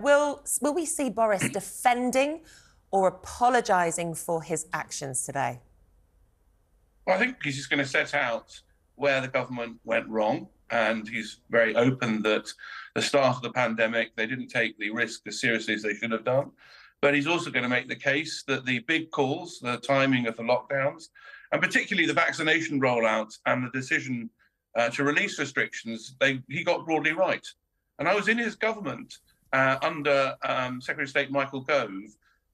Will we see Boris defending or apologising for his actions today? Well, I think he's just going to set out where the government went wrong, and he's very open that the start of the pandemic, they didn't take the risk as seriously as they should have done. But he's also going to make the case that the big calls, the timing of the lockdowns, and particularly the vaccination rollout and the decision to release restrictions, he got broadly right. And I was in his government under Secretary of State Michael Gove,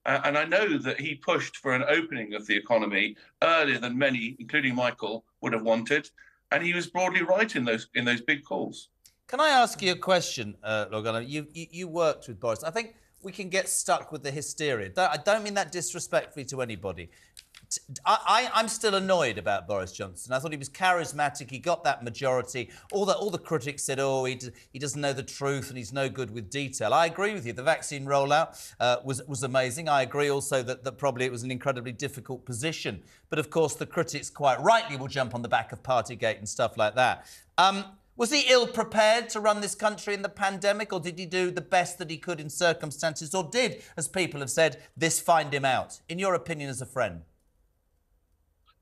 and I know that he pushed for an opening of the economy earlier than many, including Michael, would have wanted. And he was broadly right in those big calls. Can I ask you a question, Lord Greenhalgh? You worked with Boris. I think we can get stuck with the hysteria. I don't mean that disrespectfully to anybody. I'm still annoyed about Boris Johnson. I thought he was charismatic. He got that majority. All the critics said, oh, he doesn't know the truth and he's no good with detail. I agree with you. The vaccine rollout was amazing. I agree also that probably it was an incredibly difficult position. But, of course, the critics quite rightly will jump on the back of Partygate and stuff like that. Was he ill-prepared to run this country in the pandemic, or did he do the best that he could in circumstances, or did, as people have said, this find him out? In your opinion as a friend?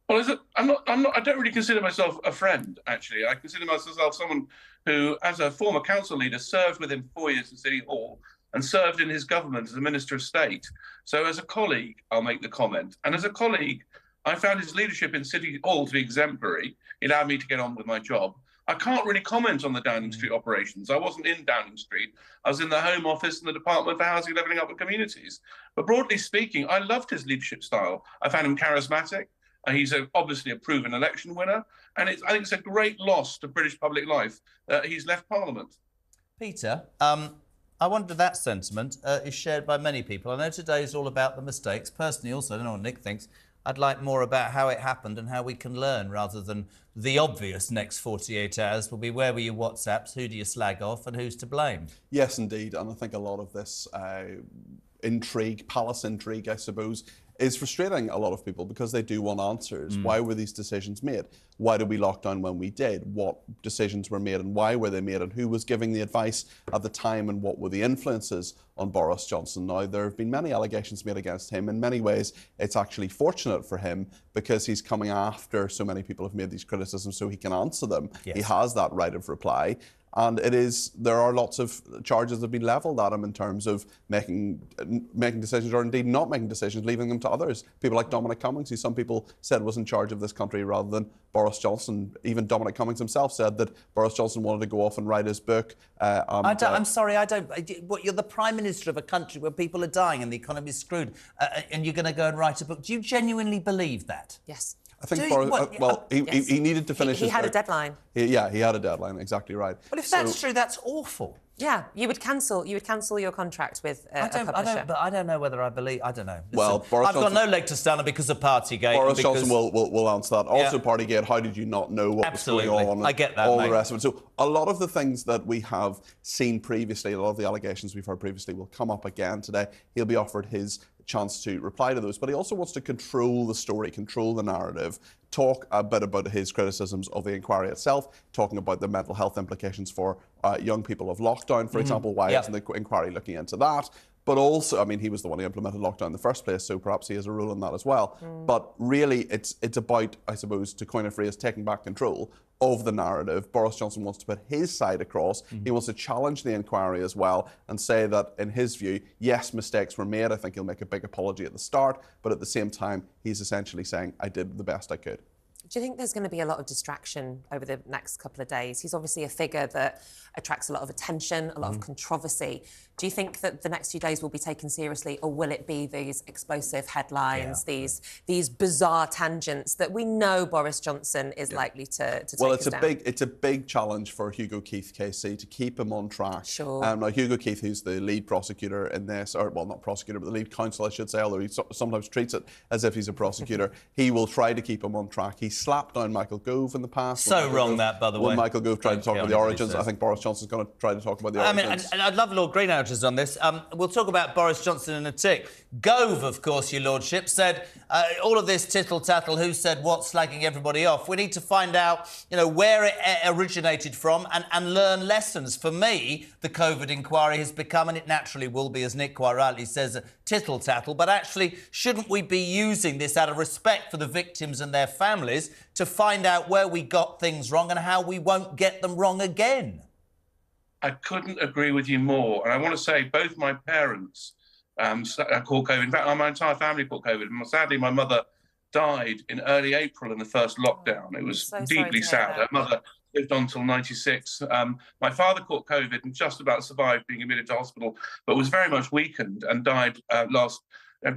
Well, I don't really consider myself a friend, actually. I consider myself someone who, as a former council leader, served with him 4 years in City Hall and served in his government as a Minister of State. So as a colleague, I'll make the comment. And as a colleague, I found his leadership in City Hall to be exemplary. It allowed me to get on with my job. I can't really comment on the Downing Street operations. I wasn't in Downing Street. I was in the Home Office and the Department for Housing, Levelling Up and Communities. But broadly speaking, I loved his leadership style. I found him charismatic. He's obviously a proven election winner. And I think it's a great loss to British public life that he's left Parliament. Peter, I wonder if that sentiment is shared by many people. I know today is all about the mistakes. Personally, also, I don't know what Nick thinks. I'd like more about how it happened and how we can learn, rather than the obvious next 48 hours will be where were your WhatsApps, who do you slag off and who's to blame? Yes, indeed. And I think a lot of this intrigue, palace intrigue, I suppose, is frustrating a lot of people because they do want answers. Why were these decisions made? Why did we lock down when we did? What decisions were made and why were they made? And who was giving the advice at the time and what were the influences on Boris Johnson? Now, there have been many allegations made against him. In many ways, it's actually fortunate for him because he's coming after so many people have made these criticisms so he can answer them. Yes. He has that right of reply. And there are lots of charges that have been levelled at him in terms of making decisions or indeed not making decisions, leaving them to others. People like Dominic Cummings, who some people said was in charge of this country rather than Boris Johnson. Even Dominic Cummings himself said that Boris Johnson wanted to go off and write his book. I'm sorry, you're the Prime Minister of a country where people are dying and the economy's screwed, and you're going to go and write a book. Do you genuinely believe that? Yes. I think Boris, he needed to finish. He had a deadline. He had a deadline. Exactly right. Well, if that's true, that's awful. Yeah, you would cancel your contract with a publisher. But I don't know whether I believe. I don't know. Listen, well, I've got no leg to stand on because of Partygate. Boris Johnson will answer that. Also, Partygate. How did you not know what was going on? I get that. All the rest of it. So a lot of the things that we have seen previously, a lot of the allegations we've heard previously, will come up again today. He'll be offered his chance to reply to those, but he also wants to control the story, control the narrative, talk a bit about his criticisms of the inquiry itself, talking about the mental health implications for young people of lockdown, for example. Why isn't the inquiry looking into that? But also, I mean, he was the one who implemented lockdown in the first place, so perhaps he has a role in that as well. But really, it's about, I suppose, to coin a phrase, taking back control of the narrative. Boris Johnson wants to put his side across. He wants to challenge the inquiry as well and say that, in his view, yes, mistakes were made. I think he'll make a big apology at the start, but at the same time, he's essentially saying, I did the best I could. Do you think there's going to be a lot of distraction over the next couple of days? He's obviously a figure that attracts a lot of attention, a lot of controversy. Do you think that the next few days will be taken seriously, or will it be these explosive headlines, these bizarre tangents that we know Boris Johnson is likely to take us down? It's a big challenge for Hugo Keith KC to keep him on track. Sure. Now, Hugo Keith, who's the lead prosecutor in this, or well, not prosecutor, but the lead counsel, I should say, although he sometimes treats it as if he's a prosecutor, he will try to keep him on track. He slapped down Michael Gove in the past. So wrong that, by the way. When Michael Gove tried to talk about the origins, I think Boris Johnson's going to try to talk about the origins. I mean, I'd love Lord Greenhalgh on this. We'll talk about Boris Johnson in a tick. Gove, of course, your lordship, said all of this tittle-tattle, who said what, slagging everybody off. We need to find out, where it originated from and learn lessons. For me, the COVID inquiry has become, and it naturally will be, as Nick quite rightly says, a tittle-tattle. But actually, shouldn't we be using this out of respect for the victims and their families to find out where we got things wrong and how we won't get them wrong again? I couldn't agree with you more. And I want to say both my parents caught COVID. In fact, my entire family caught COVID. And sadly, my mother died in early April in the first lockdown. It was deeply sad. Her mother lived on till 96. My father caught COVID and just about survived being admitted to hospital, but was very much weakened and died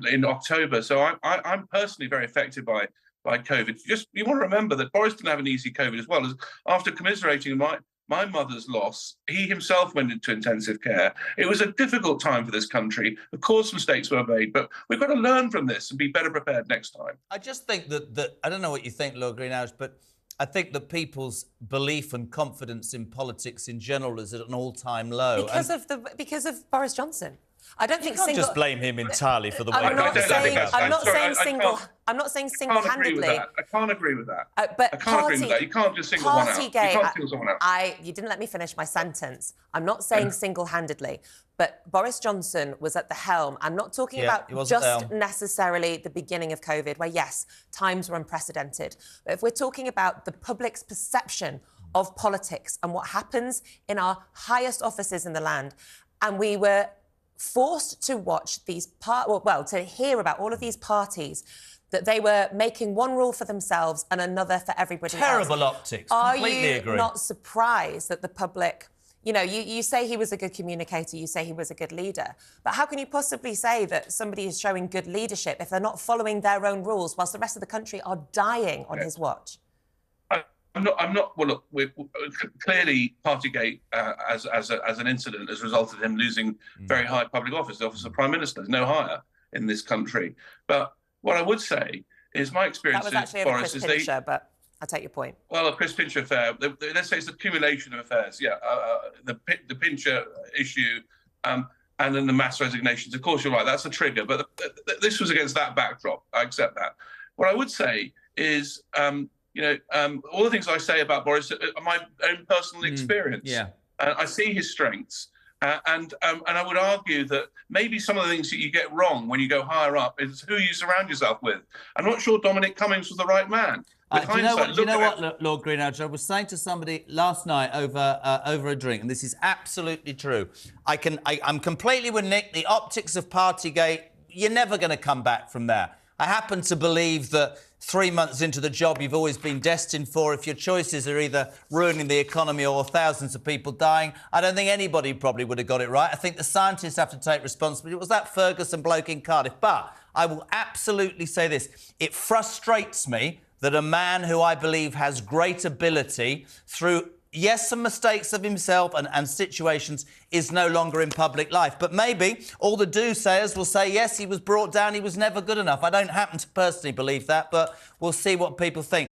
in October. So I'm personally very affected by COVID. You want to remember that Boris didn't have an easy COVID as well. As after commiserating my mother's loss, he himself went into intensive care. It was a difficult time for this country. Of course, mistakes were made, but we've got to learn from this and be better prepared next time. I just think that I don't know what you think, Lord Greenhalgh, but I think that people's belief and confidence in politics in general is at an all-time low. Because of Boris Johnson. I don't think just blame him entirely for the way. I'm not saying single-handedly. I can't agree with that. But I can't agree with that. You can't just single one out. You can't single someone out. You didn't let me finish my sentence. I'm not saying single-handedly, but Boris Johnson was at the helm. I'm not talking about just necessarily the beginning of COVID, where yes, times were unprecedented. But if we're talking about the public's perception of politics and what happens in our highest offices in the land, and we were forced to watch to hear about all of these parties, that they were making one rule for themselves and another for everybody else. Terrible optics. Completely agree. Are you not surprised that the public, you say he was a good communicator, you say he was a good leader, but how can you possibly say that somebody is showing good leadership if they're not following their own rules whilst the rest of the country are dying on his watch? I'm not. Well, look, clearly, Partygate as an incident has resulted in him losing very high public office. The office of Prime Minister is no higher in this country. But what I would say is my experience with Boris is but I take your point. Well, a Chris Pincher affair. Let's say it's the accumulation of affairs. Yeah, the Pincher issue, and then the mass resignations. Of course, you're right. That's a trigger. But this was against that backdrop. I accept that. What I would say is. All the things I say about Boris are my own personal experience. Yeah. I see his strengths. And I would argue that maybe some of the things that you get wrong when you go higher up is who you surround yourself with. I'm not sure Dominic Cummings was the right man. Do you know what, Lord Greenhalgh? I was saying to somebody last night over a drink, and this is absolutely true. I'm completely with Nick. The optics of Partygate, you're never going to come back from there. I happen to believe that 3 months into the job you've always been destined for, if your choices are either ruining the economy or thousands of people dying, I don't think anybody probably would have got it right. I think the scientists have to take responsibility. It was that Ferguson bloke in Cardiff. But I will absolutely say this. It frustrates me that a man who I believe has great ability through some mistakes of himself and situations is no longer in public life. But maybe all the do-sayers will say, yes, he was brought down, he was never good enough. I don't happen to personally believe that, but we'll see what people think.